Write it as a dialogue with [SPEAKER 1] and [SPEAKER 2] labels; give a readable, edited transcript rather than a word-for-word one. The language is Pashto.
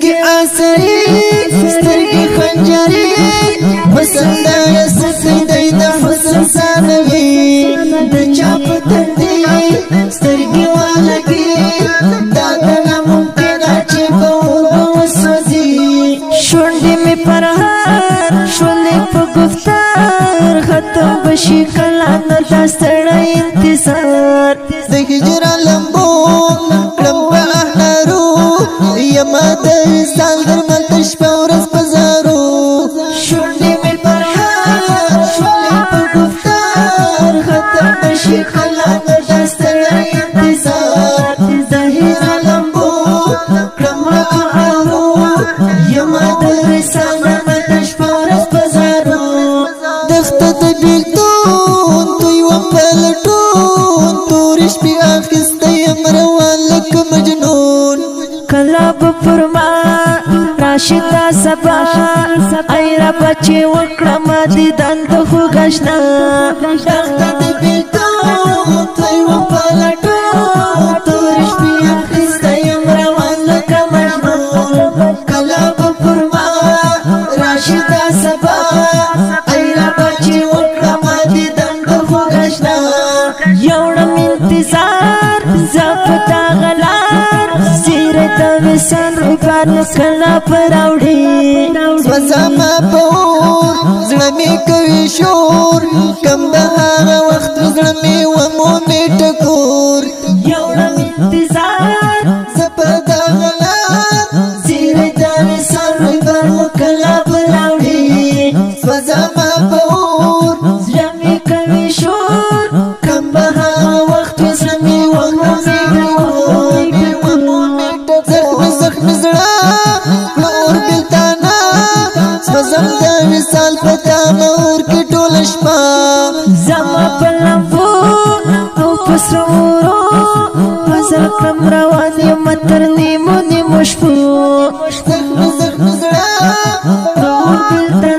[SPEAKER 1] سترګې آسري سترګې خنجري مسنده سسیدای د حسن ثانوي د چا په تندي سترګې والګي دا ناممکنه چې په اور وسوځي شونډې مې پر هر شولې په گفتار ختم بشي کله نو دا ستړی انتظار د هجر لمبو کړم په احنارو یما د وصال درمل د شپه ورځ په زارو شونډې مې پر هر شولې په گفتار ختم بشي کله نو دا ستړی انتظار د هجر لمبو کړم په احنارو یما د وصال درمل د شپه ورځ په زارو دخته د بیلتون دوی وپلټون تورې شپې اخیسته یم روان لکه مجنون کله به پر ما راشي دا سبا ای ربه چې وکړم دیدن د خوږ اشنا دخته د بیلتون دوی وپلټون تورې شپې اخیسته یم روان لکه مجنون کله به پر ما راشي دا سبا ای ربه چې وکړم دیدن د خوږ اشنا یوړم انتظار زفتا غلار زیره د وصال روبان کله پراوړي سوځما پور زړه مې کوي شور کم به هغه وخت زړه مې ومومې ټکور یوړم انتظار زفتا غلار زیره د وصال روبان کله پراوړي سوځما پور زړه مې کوي شور کم به هغه وخت زړه مې ومومې زخم زړه اور بلتانا سوزم د وصال پتا مور کې ټول شپه زما په لمبو او پسرورو فزر کم روان یم تر نیمو نیمو شپو زخم زړه اور بلتانا